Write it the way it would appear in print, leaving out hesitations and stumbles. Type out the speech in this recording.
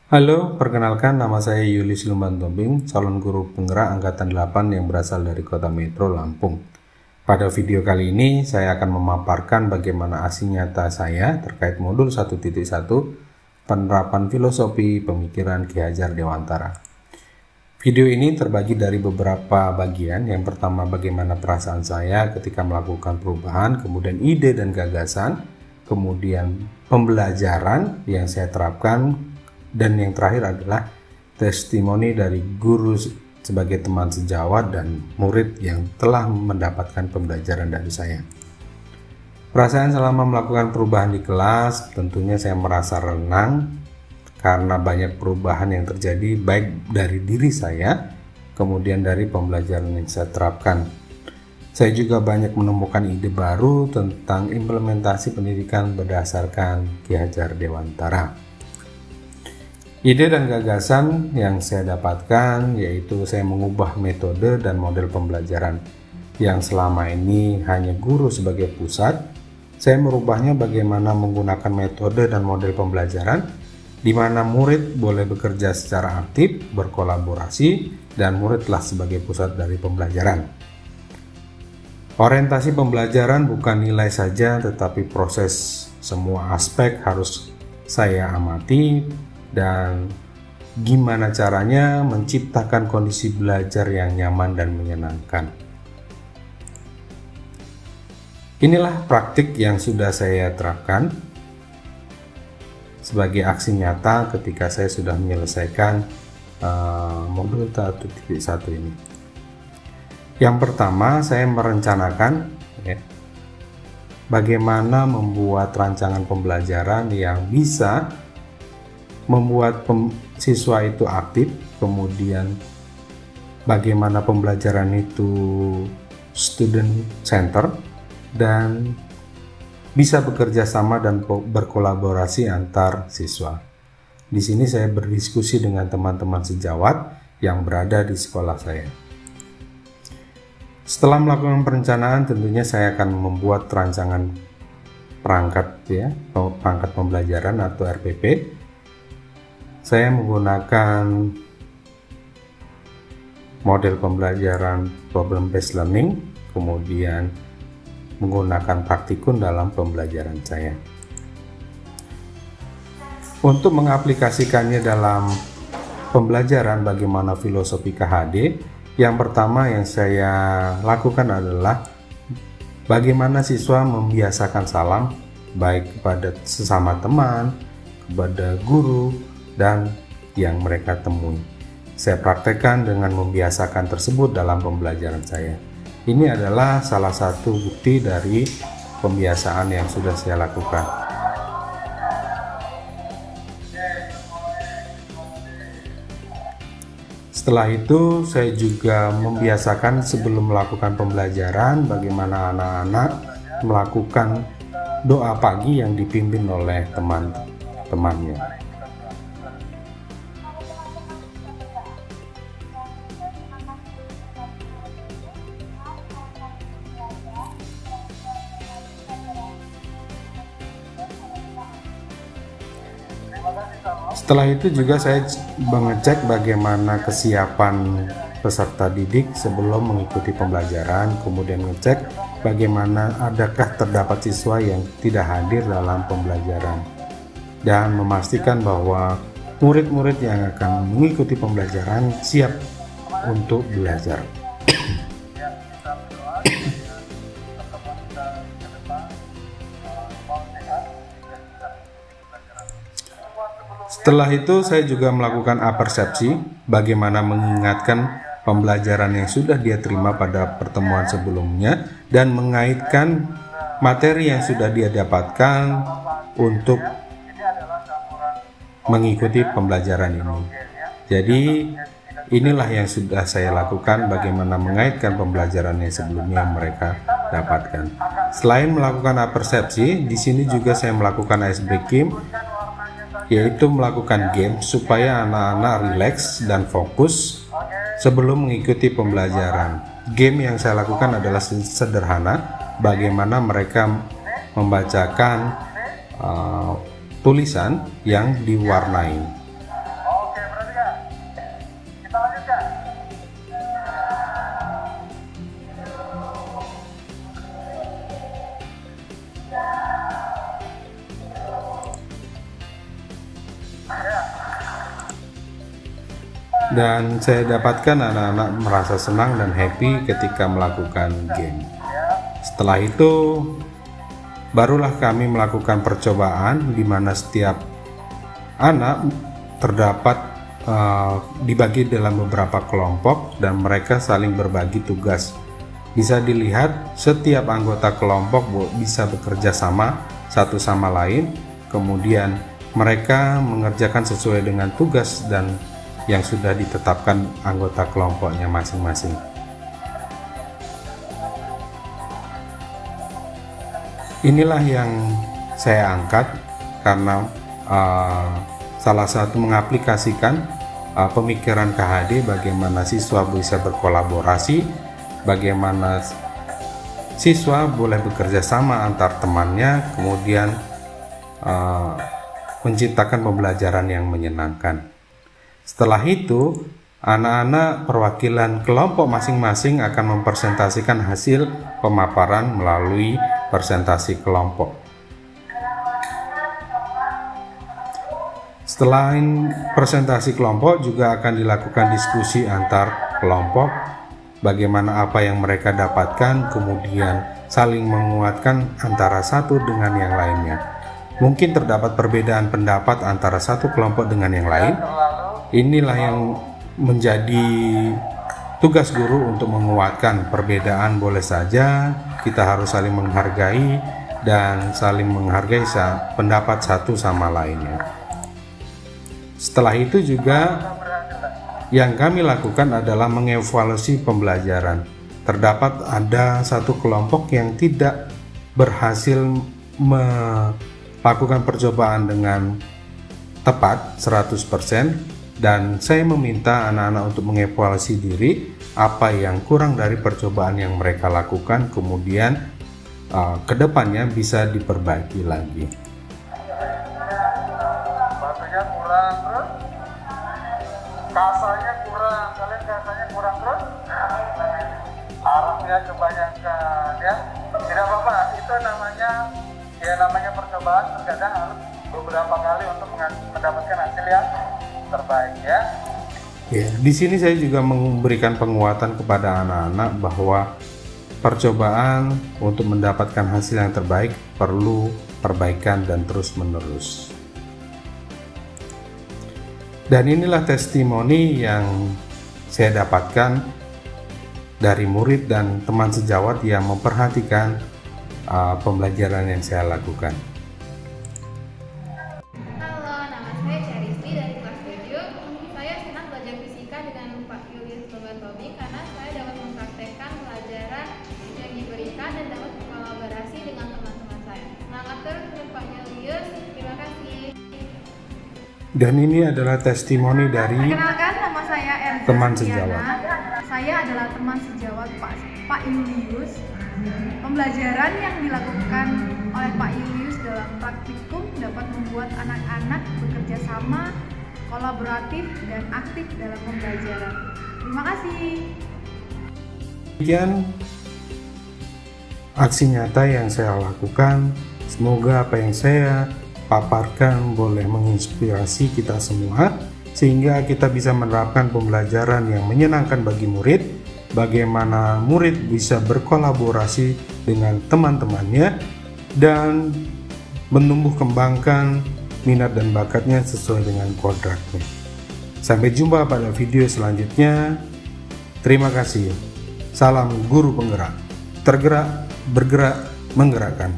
Halo, perkenalkan nama saya Yulis Lumbantombing, calon guru penggerak Angkatan 8 yang berasal dari Kota Metro, Lampung. Pada video kali ini, saya akan memaparkan bagaimana aksi nyata saya terkait modul 1.1 penerapan filosofi pemikiran Ki Hajar Dewantara. Video ini terbagi dari beberapa bagian. Yang pertama, bagaimana perasaan saya ketika melakukan perubahan, kemudian ide dan gagasan, kemudian pembelajaran yang saya terapkan, dan yang terakhir adalah testimoni dari guru sebagai teman sejawat dan murid yang telah mendapatkan pembelajaran dari saya. Perasaan selama melakukan perubahan di kelas, tentunya saya merasa renang karena banyak perubahan yang terjadi baik dari diri saya, kemudian dari pembelajaran yang saya terapkan. Saya juga banyak menemukan ide baru tentang implementasi pendidikan berdasarkan Ki Hajar Dewantara. Ide dan gagasan yang saya dapatkan yaitu saya mengubah metode dan model pembelajaran yang selama ini hanya guru sebagai pusat. Saya merubahnya bagaimana menggunakan metode dan model pembelajaran di mana murid boleh bekerja secara aktif, berkolaborasi, dan muridlah sebagai pusat dari pembelajaran. Orientasi pembelajaran bukan nilai saja, tetapi proses. Semua aspek harus saya amati dan gimana caranya menciptakan kondisi belajar yang nyaman dan menyenangkan. Inilah praktik yang sudah saya terapkan sebagai aksi nyata ketika saya sudah menyelesaikan modul 1.1 ini. Yang pertama, saya merencanakan bagaimana membuat rancangan pembelajaran yang bisa membuat siswa itu aktif, kemudian bagaimana pembelajaran itu student center dan bisa bekerja sama dan berkolaborasi antar siswa. Di sini saya berdiskusi dengan teman-teman sejawat yang berada di sekolah saya. Setelah melakukan perencanaan, tentunya saya akan membuat rancangan perangkat pembelajaran atau RPP. Saya menggunakan model pembelajaran problem based learning, kemudian menggunakan praktikum dalam pembelajaran saya. Untuk mengaplikasikannya dalam pembelajaran bagaimana filosofi KHD, yang pertama yang saya lakukan adalah bagaimana siswa membiasakan salam baik kepada sesama teman, kepada guru, dan yang mereka temui. Saya praktekkan dengan membiasakan tersebut dalam pembelajaran saya. Ini adalah salah satu bukti dari pembiasaan yang sudah saya lakukan. Setelah itu, saya juga membiasakan sebelum melakukan pembelajaran bagaimana anak-anak melakukan doa pagi yang dipimpin oleh teman-temannya. Setelah itu juga saya mengecek bagaimana kesiapan peserta didik sebelum mengikuti pembelajaran, kemudian mengecek bagaimana adakah terdapat siswa yang tidak hadir dalam pembelajaran, dan memastikan bahwa murid-murid yang akan mengikuti pembelajaran siap untuk belajar. Setelah itu saya juga melakukan apersepsi, bagaimana mengingatkan pembelajaran yang sudah dia terima pada pertemuan sebelumnya dan mengaitkan materi yang sudah dia dapatkan untuk mengikuti pembelajaran ini. Jadi inilah yang sudah saya lakukan, bagaimana mengaitkan pembelajaran yang sebelumnya mereka dapatkan. Selain melakukan apersepsi, di sini juga saya melakukan ice breaking, yaitu melakukan game supaya anak-anak rileks dan fokus sebelum mengikuti pembelajaran. Game yang saya lakukan adalah sederhana, bagaimana mereka membacakan tulisan yang diwarnai. Dan saya dapatkan anak-anak merasa senang dan happy ketika melakukan game. Setelah itu barulah kami melakukan percobaan di mana setiap anak terdapat dibagi dalam beberapa kelompok dan mereka saling berbagi tugas. Bisa dilihat setiap anggota kelompok bisa bekerja sama satu sama lain, kemudian mereka mengerjakan sesuai dengan tugas dan yang sudah ditetapkan anggota kelompoknya masing-masing. Inilah yang saya angkat karena salah satu mengaplikasikan pemikiran KHD, bagaimana siswa bisa berkolaborasi, bagaimana siswa boleh bekerja sama antar temannya, kemudian menciptakan pembelajaran yang menyenangkan. Setelah itu, anak-anak perwakilan kelompok masing-masing akan mempresentasikan hasil pemaparan melalui presentasi kelompok. Selain presentasi kelompok, juga akan dilakukan diskusi antar kelompok, bagaimana apa yang mereka dapatkan, kemudian saling menguatkan antara satu dengan yang lainnya. Mungkin terdapat perbedaan pendapat antara satu kelompok dengan yang lain. Inilah yang menjadi tugas guru untuk menguatkan perbedaan. Boleh saja kita harus saling menghargai dan saling menghargai pendapat satu sama lainnya. Setelah itu juga yang kami lakukan adalah mengevaluasi pembelajaran. Terdapat ada satu kelompok yang tidak berhasil melakukan percobaan dengan tepat 100%, dan saya meminta anak-anak untuk mengevaluasi diri apa yang kurang dari percobaan yang mereka lakukan, kemudian kedepannya bisa diperbaiki lagi. Kasanya kurang, kalian kasanya kurang terus, arahnya kebanyakan, ya tidak apa-apa, itu namanya percobaan, terkadang harus beberapa kali untuk mendapatkan hasil yang terbaik, ya. Ya, di sini saya juga memberikan penguatan kepada anak-anak bahwa percobaan untuk mendapatkan hasil yang terbaik perlu perbaikan dan terus-menerus. Dan inilah testimoni yang saya dapatkan dari murid dan teman sejawat yang memperhatikan pembelajaran yang saya lakukan. Halo, nama saya Cheristi dari kelas 7. Saya senang belajar fisika dengan Pak Julius Tobing karena saya dapat mempraktekkan pelajaran yang diberikan dan dapat berkolaborasi dengan teman-teman saya. Semangat terus Pak Julius, terima kasih. Dan ini adalah testimoni dari Perkenalkan, nama saya Erza teman Sukiana. sejawat. Saya adalah teman sejawat Pak Julius. Pembelajaran yang dilakukan oleh Pak Julius dalam praktikum dapat membuat anak-anak bekerja sama, kolaboratif, dan aktif dalam pembelajaran. Terima kasih. Demikian aksi nyata yang saya lakukan. Semoga apa yang saya paparkan boleh menginspirasi kita semua, sehingga kita bisa menerapkan pembelajaran yang menyenangkan bagi murid, bagaimana murid bisa berkolaborasi dengan teman-temannya dan menumbuh kembangkan minat dan bakatnya sesuai dengan kodratnya. Sampai jumpa pada video selanjutnya. Terima kasih. Salam guru penggerak. Tergerak, bergerak, menggerakkan.